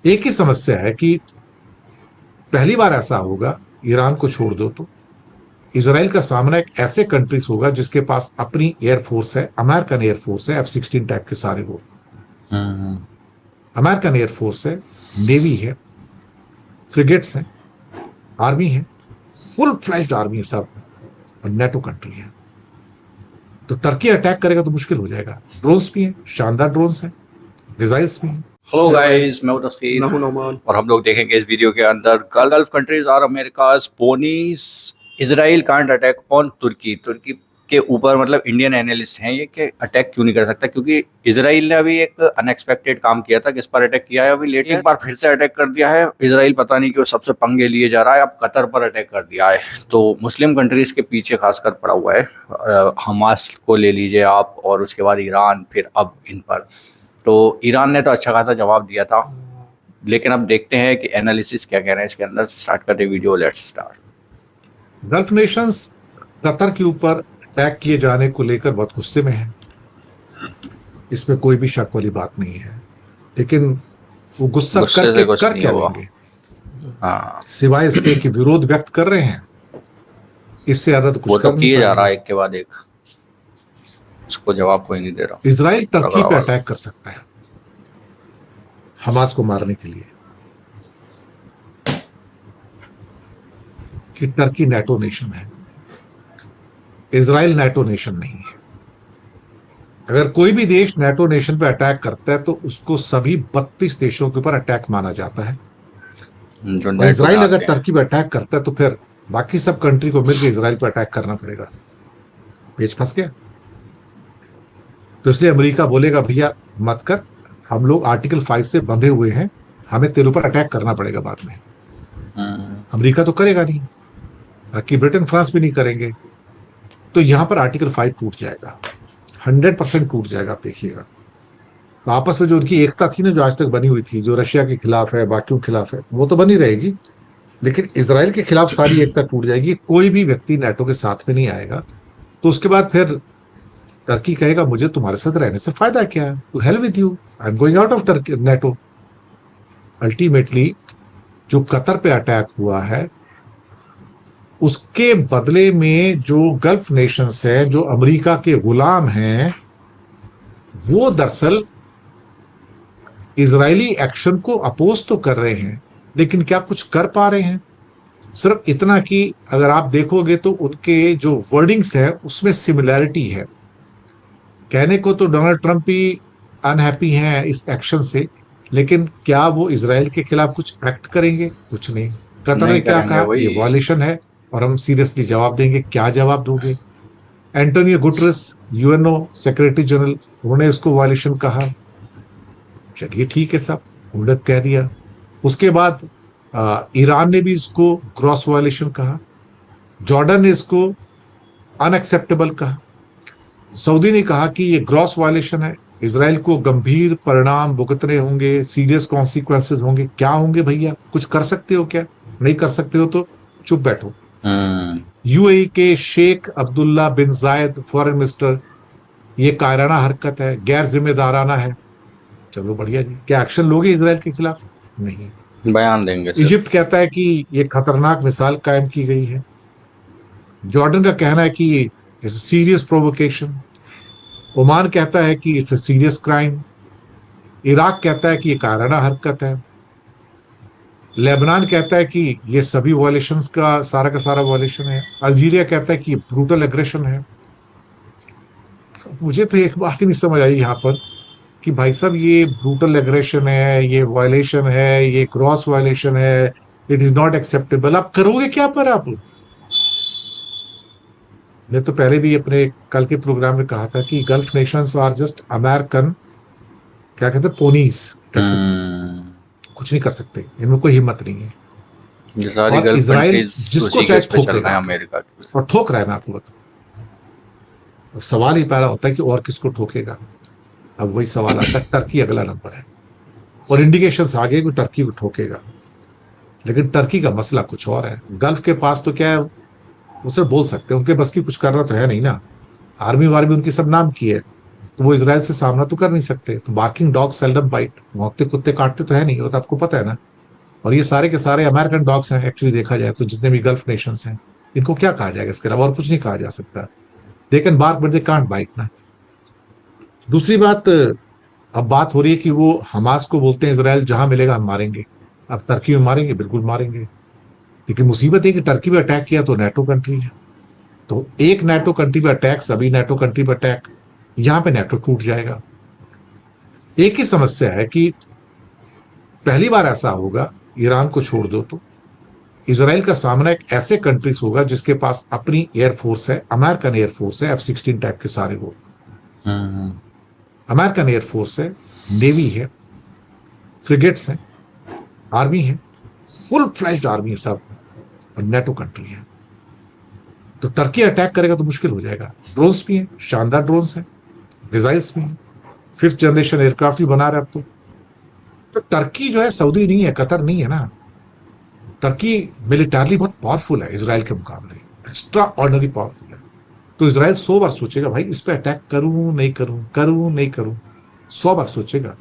एक ही समस्या है कि पहली बार ऐसा होगा, ईरान को छोड़ दो तो इजराइल का सामना एक ऐसे कंट्रीज होगा जिसके पास अपनी एयरफोर्स है, अमेरिकन एयरफोर्स है, F-16 टाइप के सारे वो हम्म, अमेरिकन एयरफोर्स है, नेवी है, फ्रिगेट्स हैं, आर्मी है, फुल फ्लैश्ड आर्मी है सब, और नेटो कंट्री है। तो टर्की अटैक करेगा तो मुश्किल हो जाएगा। ड्रोन्स भी हैं, शानदार ड्रोन्स हैं, मिसाइल्स भी हैं। हेलो गाइस, मैं हूं तस्वीर मैं हूं नौमान। और हम लोग देखेंगे इस वीडियो के अंदर gulf countries are America's ponies, Israel can't attack on तुर्की। तुर्की के ऊपर मतलब इंडियन एनालिस्ट हैं ये कि अटैक क्यों नहीं कर सकता, क्योंकि इजराइल ने अभी एक अनएक्सपेक्टेड काम किया था, किस पर अटैक किया है अभी लेट एक बार फिर से अटैक कर दिया है। इजराइल पता नहीं क्यों सबसे पंगे लिए जा रहा है, अब कतर पर अटैक कर दिया है। तो मुस्लिम कंट्रीज के पीछे खासकर पड़ा हुआ है, हमास को ले लीजिए आप, और उसके बाद ईरान, फिर अब इन पर। तो ईरान ने तो अच्छा खासा जवाब दिया था, लेकिन अब देखते हैं कि एनालिसिस क्या कह रहे हैं इसके अंदर। स्टार्ट करते video, let's start. Gulf Nations Qatar के ऊपर अटैक किए जाने को लेकर बहुत गुस्से में है, इसमें कोई भी शक वाली बात नहीं है, लेकिन वो गुस्सा करके कर क्या लेंगे? हाँ, सिवाय इसके कि विरोध व्यक्त कर रहे हैं, इससे ज्यादा तो वो कुछ तो कर नहीं किए जा रहा है पाएंगे। एक के बाद एक, उसको जवाब कोई नहीं दे रहा। इजराइल टर्की पे अटैक कर सकता है हमास को मारने के लिए, कि टर्की नेटो नेशन है, इजराइल नेटो नेशन नहीं है। अगर कोई भी देश नेटो नेशन पे अटैक करता है तो उसको सभी 32 देशों के ऊपर अटैक माना जाता है। और इजराइल अगर टर्की पे अटैक करता है तो फिर बाकी सब कंट्री को मिलकर इजराइल पे अटैक करना पड़ेगा। पेच फंस गया। तो इसलिए अमेरिका बोलेगा भैया मत कर, हम लोग आर्टिकल 5 से बंधे हुए हैं, हमें तेरे ऊपर अटैक करना पड़ेगा बाद में। अमेरिका तो करेगा नहीं, बाकी ब्रिटेन फ्रांस भी नहीं करेंगे, तो यहां पर आर्टिकल 5 टूट जाएगा, 100% टूट जाएगा। आप देखिएगा, तो आपस में जो उनकी एकता थी ना, जो आज तक बनी हुई थी, जो रशिया के खिलाफ है, बाकियों के खिलाफ है, वो तो बनी रहेगी, लेकिन इजराइल के खिलाफ सारी एकता टूट जाएगी। कोई भी व्यक्ति नेटो के साथ में नहीं आएगा। तो उसके बाद फिर टर्की कहेगा मुझे तुम्हारे साथ रहने से फायदा क्या है, to hell with you, I am going out of Turkey NATO. Ultimately जो कतर पे अटैक हुआ है उसके बदले में जो गल्फ नेशंस है, जो अमेरिका के गुलाम हैं, वो दरअसल इजरायली एक्शन को अपोज तो कर रहे हैं, लेकिन क्या कुछ कर पा रहे हैं? सिर्फ इतना कि अगर आप देखोगे तो उनके जो वर्डिंग्स है उसमें सिमिलैरिटी है। कहने को तो डोनाल्ड ट्रंप भी अनहैप्पी हैं इस एक्शन से, लेकिन क्या वो इजराइल के खिलाफ कुछ एक्ट करेंगे? कुछ नहीं। कतर ने क्या कहा, ये वॉयलेशन है और हम सीरियसली जवाब देंगे। क्या जवाब दोगे? Antonio Guterres, UNO secretary general, उन्होंने इसको वॉयलेशन कहा। चलिए ठीक है साहब, उन्होंने कह दिया। उसके बाद ईरान ने भी इसको ग्रॉस वॉयलेशन कहा, जॉर्डन ने इसको अनएक्सेप्टेबल कहा, सऊदी ने कहा कि ये ग्रॉस वायलेशन है, इजराइल को गंभीर परिणाम भुगतने होंगे, सीरियस कॉन्सिक्वेंसेस होंगे। क्या होंगे भैया? कुछ कर सकते हो क्या? नहीं कर सकते हो तो चुप बैठो। यूएई के शेख अब्दुल्ला बिन जायद फॉरेन मिनिस्टर, ये कायराना हरकत है, गैर जिम्मेदाराना है। चलो बढ़िया जी, क्या एक्शन लोगे इजराइल के खिलाफ? नहीं, बयान देंगे। इजिप्ट कहता है कि ये खतरनाक मिसाल कायम की गई है। जॉर्डन का कहना है कि इट्स सीरियस प्रोवोकेशन। ओमान कहता है कि it's a serious crime. Iraq कहता है कि ये कायराना हरकत है। लेबनान कहता है कि ये सभी वॉयलेशंस का सारा वॉयलेशन है। अल्जीरिया कहता है कि ये ब्रूटल एग्रेशन है। मुझे तो एक बात ही नहीं समझ आई यहाँ पर कि भाई साहब ये ब्रूटल एग्रेशन है, ये वॉयलेशन है, ये क्रॉस वॉयलेशन है, इट इज नॉट एक्सेप्टेबल। आप करोगे क्या पर? आप, मैं तो पहले भी अपने कल के प्रोग्राम में कहा था कि Gulf nations are just American, क्या कहते हैं, पोनीस। कुछ नहीं कर सकते, इनमें कोई हिम्मत नहीं है। और इजराइल जिसको चाहे ठोक देगा अमेरिका और ठोक रहा है। मैं आपको बताऊं, अब सवाल ही पैदा होता है कि और किसको ठोकेगा। अब वही सवाल आता है, टर्की अगला नंबर है और इंडिकेशंस आ गए कि टर्की को ठोकेगा, लेकिन टर्की का मसला कुछ और है। गल्फ के पास तो क्या है, उसे बोल सकते हैं, उनके बस की कुछ करना तो है नहीं ना। आर्मी वार्मी उनकी सब नाम की है, तो वो इसराइल से सामना तो कर नहीं सकते। तो बार्किंग डॉग सेल्डम बाइट, भौंकते कुत्ते काटते तो है नहीं, वो तो आपको पता है ना। और ये सारे के सारे अमेरिकन डॉग्स हैं एक्चुअली देखा जाए तो, जितने भी गल्फ नेशंस हैं, इनको क्या कहा जाएगा, इसके अलावा और कुछ नहीं कहा जा सकता। They can bark but they can't bite ना। दूसरी बात, अब बात हो रही है कि वो हमास को बोलते हैं इसराइल जहां मिलेगा हम मारेंगे। अब टर्की में मारेंगे, बिल्कुल मारेंगे, लेकिन मुसीबत है कि टर्की पे अटैक किया तो नेटो कंट्री है, तो एक नेटो कंट्री पे अटैक, सभी नेटो कंट्री पे अटैक, यहां पे नेटो टूट जाएगा। एक ही समस्या है कि पहली बार ऐसा होगा, ईरान को छोड़ दो तो इसराइल का सामना एक ऐसे कंट्रीज होगा जिसके पास अपनी एयरफोर्स है, अमेरिकन एयरफोर्स है, F-16 टाइप के सारे वो अमेरिकन एयरफोर्स है, नेवी है, फ्रिगेट्स हैं, आर्मी है, फुल फ्लैश्ड आर्मी है सब, और नेटो कंट्री है। तो टर्की अटैक करेगा तो मुश्किल हो जाएगा। ड्रोन्स भी हैं, शानदार ड्रोन्स हैं, मिसाइल्स भी हैं, 5th जनरेशन एयरक्राफ्ट भी बना रहे अब तो टर्की जो है सऊदी नहीं है, कतर नहीं है ना। टर्की मिलिटरली बहुत पावरफुल है इसराइल के मुकाबले, एक्स्ट्रा ऑर्डिनरी पावरफुल है। तो इसराइल 100 बार सोचेगा भाई इस पे अटैक करूं नहीं करूं, करूं नहीं करूं, 100 बार सोचेगा।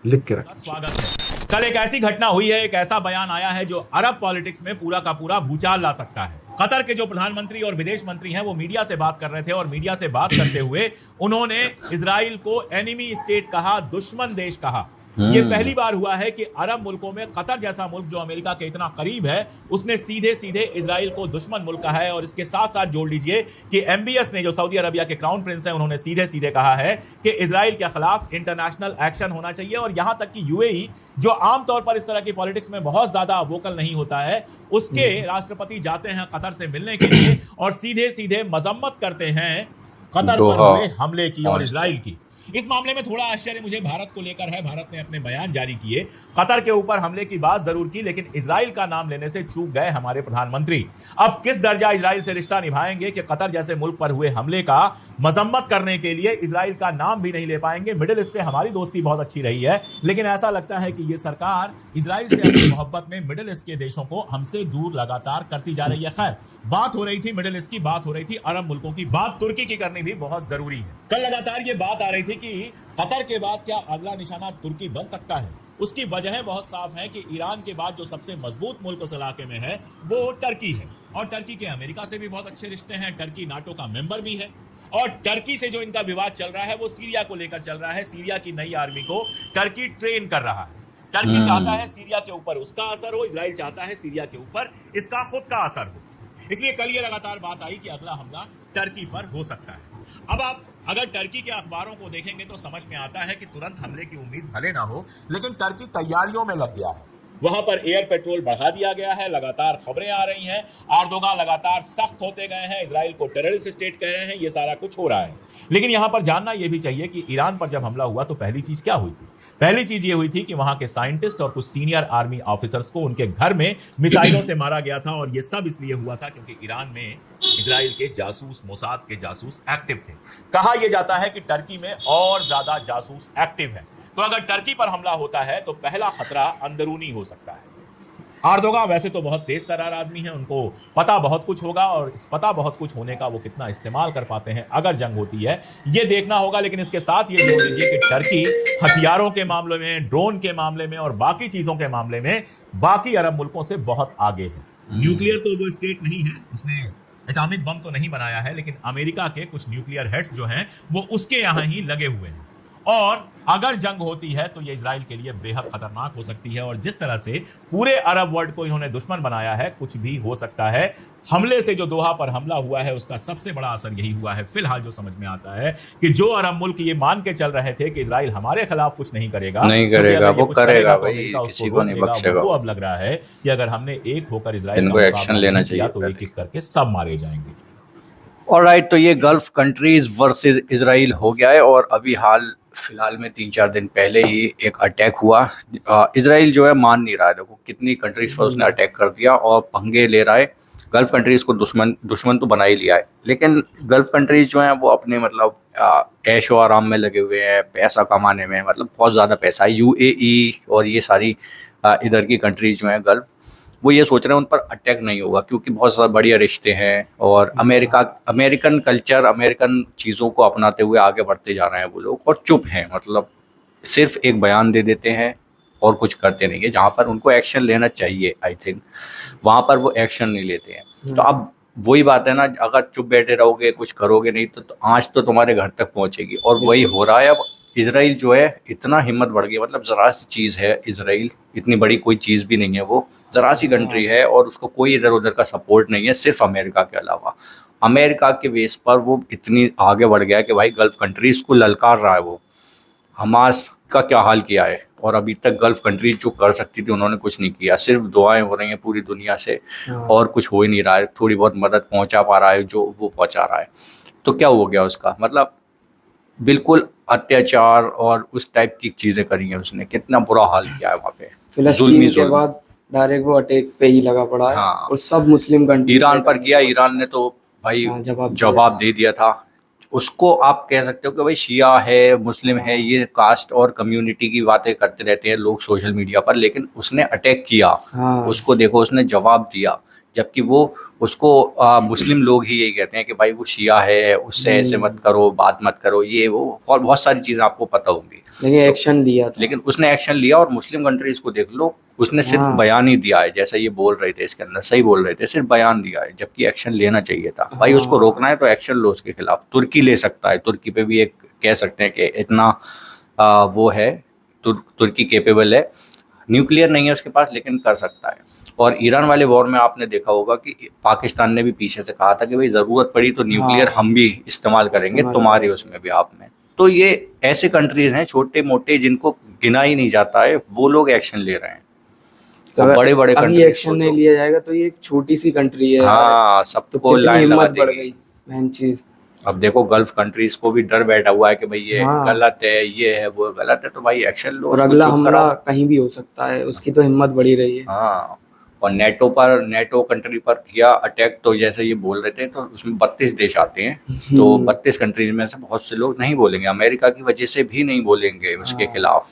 लिख के रख। स्वागत है। कल एक ऐसी घटना हुई है, एक ऐसा बयान आया है जो अरब पॉलिटिक्स में पूरा का पूरा भूचाल ला सकता है। कतर के जो प्रधानमंत्री और विदेश मंत्री हैं वो मीडिया से बात कर रहे थे और मीडिया से बात करते हुए उन्होंने इजराइल को एनिमी स्टेट कहा, दुश्मन देश कहा। ये पहली बार हुआ है कि अरब मुल्कों में कतर जैसा मुल्क जो अमेरिका के इतना करीब है, उसने सीधे सीधे इजराइल को दुश्मन मुल्क कहा है। और इसके साथ साथ जोड़ लीजिए कि MBS ने, जो सऊदी अरबिया के क्राउन प्रिंस हैं, उन्होंने सीधे सीधे कहा है कि इजराइल के खिलाफ इंटरनेशनल एक्शन होना चाहिए। और यहां तक कि UAE, जो आमतौर पर इस तरह की पॉलिटिक्स में बहुत ज्यादा वोकल नहीं होता है, उसके राष्ट्रपति जाते हैं कतर से मिलने के लिए और सीधे सीधे मजम्मत करते हैं कतर पर हुए हमले की और इजराइल की। इस मामले में थोड़ा आश्चर्य मुझे भारत को लेकर है। भारत ने अपने बयान जारी किए, कतर के ऊपर हमले की बात जरूर की, लेकिन इजराइल का नाम लेने से चूक गए हमारे प्रधानमंत्री। अब किस दर्जा इजराइल से रिश्ता निभाएंगे कि कतर जैसे मुल्क पर हुए हमले का मजम्मत करने के लिए इजराइल का नाम भी नहीं ले पाएंगे। मिडिल ईस्ट से हमारी दोस्ती बहुत अच्छी रही है, लेकिन ऐसा लगता है कि ये सरकार इजराइल से अपनी मोहब्बत में मिडिल ईस्ट के देशों को हमसे दूर लगातार करती जा रही है। खैर, बात हो रही थी मिडिल ईस्ट की, बात हो रही थी अरब मुल्कों की, बात तुर्की की करनी भी बहुत जरूरी है। कल लगातार ये बात आ रही थी कि कतर के बाद क्या अगला निशाना तुर्की बन सकता है। उसकी वजह बहुत साफ है कि ईरान के बाद जो सबसे मजबूत मुल्क उस इलाके में है वो टर्की है, और टर्की के अमेरिका से भी बहुत अच्छे रिश्ते हैं। टर्की नाटो का मेंबर भी है, और टर्की से जो इनका विवाद चल रहा है वो सीरिया को लेकर चल रहा है। सीरिया की नई आर्मी को टर्की ट्रेन कर रहा है। टर्की चाहता है सीरिया के ऊपर उसका असर हो, इजराइल चाहता है सीरिया के ऊपर इसका खुद का असर हो। इसलिए कल ये लगातार बात आई कि अगला हमला टर्की पर हो सकता है। अब आप अगर टर्की के अखबारों को देखेंगे तो समझ में आता है कि तुरंत हमले की उम्मीद भले ना हो, लेकिन टर्की तैयारियों में लग गया है। वहां पर एयर पेट्रोल बढ़ा दिया गया है, लगातार खबरें आ रही हैं। एर्दोगान लगातार सख्त होते गए हैं, इजराइल को टेररिस्ट स्टेट कह रहे हैं, ये सारा कुछ हो रहा है। लेकिन यहां पर जानना यह भी चाहिए कि ईरान पर जब हमला हुआ तो पहली चीज क्या हुई थी। पहली चीज ये हुई थी कि वहां के साइंटिस्ट और कुछ सीनियर आर्मी ऑफिसर्स को उनके घर में मिसाइलों से मारा गया था। और ये सब इसलिए हुआ था क्योंकि ईरान में इजराइल के जासूस, मोसाद के जासूस एक्टिव थे। कहा यह जाता है कि टर्की में और ज्यादा जासूस एक्टिव है। तो अगर टर्की पर हमला होता है तो पहला खतरा अंदरूनी हो सकता है। एर्दोगान वैसे तो बहुत तेज तर्रार आदमी है, उनको पता बहुत कुछ होगा, और इस पता बहुत कुछ होने का वो कितना इस्तेमाल कर पाते हैं अगर जंग होती है, ये देखना होगा। लेकिन इसके साथ ये जोड़ लीजिए कि टर्की हथियारों के मामले में, ड्रोन के मामले में और बाकी चीजों के मामले में बाकी अरब मुल्कों से बहुत आगे है। न्यूक्लियर तो वो स्टेट नहीं है, उसने एटॉमिक बम तो नहीं बनाया है, लेकिन अमेरिका के कुछ न्यूक्लियर हेड्स जो हैं वो उसके यहां ही लगे हुए हैं। और अगर जंग होती है तो ये इजराइल के लिए बेहद खतरनाक हो सकती है। और जिस तरह से पूरे अरब वर्ल्ड को इन्होंने दुश्मन बनाया है, कुछ भी हो सकता है। हमले से जो दोहा पर हमला हुआ है उसका सबसे बड़ा असर यही हुआ है फिलहाल जो समझ में आता है कि जो अरब मुल्क ये मान के चल रहे थे कि इजराइल हमारे खिलाफ कुछ नहीं करेगा, वो करेगा भाई, किसी को नहीं बख्शेगा। वो अब लग रहा है कि अगर हमने एक होकर इजराइल को एक्शन लेना चाहिए तो एक एक करके सब मारे जाएंगे। ऑलराइट, तो ये गल्फ कंट्रीज वर्सेस इजराइल हो गया है। और अभी फिलहाल में 3-4 दिन पहले ही एक अटैक हुआ। इजराइल जो है मान नहीं रहा है, देखो कितनी कंट्रीज पर उसने अटैक कर दिया और पंगे ले रहा है। गल्फ कंट्रीज को दुश्मन तो बना ही लिया है, लेकिन गल्फ कंट्रीज जो हैं वो अपने मतलब ऐशो आराम में लगे हुए हैं, पैसा कमाने में, मतलब बहुत ज़्यादा पैसा है। UAE और ये सारी इधर की कंट्रीज जो हैं गल्फ, वो ये सोच रहे हैं उन पर अटैक नहीं होगा क्योंकि बहुत सारे बढ़िया रिश्ते हैं और अमेरिकन कल्चर, अमेरिकन चीज़ों को अपनाते हुए आगे बढ़ते जा रहे हैं वो लोग, और चुप हैं, मतलब सिर्फ एक बयान दे देते हैं और कुछ करते नहीं है। जहाँ पर उनको एक्शन लेना चाहिए आई थिंक, वहाँ पर वो एक्शन नहीं लेते हैं। तो अब वही बात है ना, अगर चुप बैठे रहोगे, कुछ करोगे नहीं तो आँच तो तुम्हारे घर तक पहुँचेगी, और वही हो रहा है। अब इसराइल जो है इतना हिम्मत बढ़ गई, मतलब ज़रा सी चीज़ है इसराइल, इतनी बड़ी कोई चीज़ भी नहीं है, वो ज़रा सी कंट्री है और उसको कोई इधर उधर का सपोर्ट नहीं है सिर्फ अमेरिका के अलावा। अमेरिका के बेस पर वो इतनी आगे बढ़ गया कि भाई गल्फ कंट्रीज़ को ललकार रहा है वो। हमास का क्या हाल किया है, और अभी तक गल्फ कंट्री जो कर सकती थी उन्होंने कुछ नहीं किया, सिर्फ दुआएं हो रही हैं पूरी दुनिया से और कुछ हो ही नहीं रहा है। थोड़ी बहुत मदद पहुंचा पा रहा है जो वो पहुंचा रहा है, तो क्या हो गया उसका मतलब, बिल्कुल अत्याचार और उस टाइप की चीजें करी हैं उसने, कितना बुरा हाल किया है वहाँ पे। फिलिस्तीन के बाद डायरेक्ट वो अटैक पे ही लगा पड़ा है। हाँ। और सब मुस्लिम कंट्री ईरान पर किया, ईरान ने तो भाई जवाब दे दिया था। उसको आप कह सकते हो कि भाई शिया है, मुस्लिम है, ये कास्ट और कम्युनिटी की बातें करते रहते हैं लोग सोशल मीडिया पर, लेकिन उसने अटैक किया। उसको देखो, उसने जवाब दिया, जबकि वो उसको मुस्लिम लोग ही यही कहते हैं कि भाई वो शिया है, उससे ऐसे मत करो, बात मत करो, ये वो और बहुत सारी चीज़ें आपको पता होंगी, लेकिन एक्शन लिया था। लेकिन उसने एक्शन लिया। और मुस्लिम कंट्रीज को देख लो, उसने सिर्फ बयान ही दिया है, जैसा ये बोल रहे थे इसके अंदर, सही बोल रहे थे, सिर्फ बयान दिया है, जबकि एक्शन लेना चाहिए था। भाई उसको रोकना है तो एक्शन लो उसके खिलाफ। तुर्की ले सकता है, तुर्की पे भी एक कह सकते हैं कि इतना वो है, तुर्की केपेबल है, न्यूक्लियर नहीं है उसके पास लेकिन कर सकता है। और ईरान वाले वॉर में आपने देखा होगा कि पाकिस्तान ने भी पीछे से कहा था कि भाई ज़रूरत पड़ी तो न्यूक्लियर हम भी इस्तेमाल करेंगे तुम्हारे उसमें भी, आप में। तो ये ऐसे कंट्रीज हैं छोटे मोटे जिनको गिना ही नहीं जाता है, वो लोग एक्शन ले रहे हैं। तो बड़े बड़े कंट्री एक्शन नहीं लिया जाएगा तो ये एक छोटी सी कंट्री है। हाँ, सबको लाइन लगा देगी। मेन चीज अब देखो गल्फ कंट्रीज को भी डर बैठा हुआ है कि भाई ये गलत है, ये है, वो गलत है, तो भाई एक्शन लो। और अगला हमला कहीं भी हो सकता है, उसकी तो हिम्मत बढ़ी रही है। हाँ, और नेटो कंट्री पर किया अटैक, तो जैसे ये बोल रहे थे, तो उसमें 32 देश आते हैं, तो 32 कंट्रीज में से बहुत से लोग नहीं बोलेंगे, अमेरिका की वजह से भी नहीं बोलेंगे उसके खिलाफ।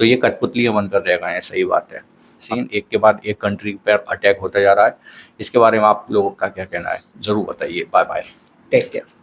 तो ये कठपुतलियां बनकर रह गए हैं, सही बात है। सीन एक के बाद एक कंट्री पर अटैक होता जा रहा है। इसके बारे में आप लोगों का क्या कहना है, जरूर बताइए। Bye bye, take care.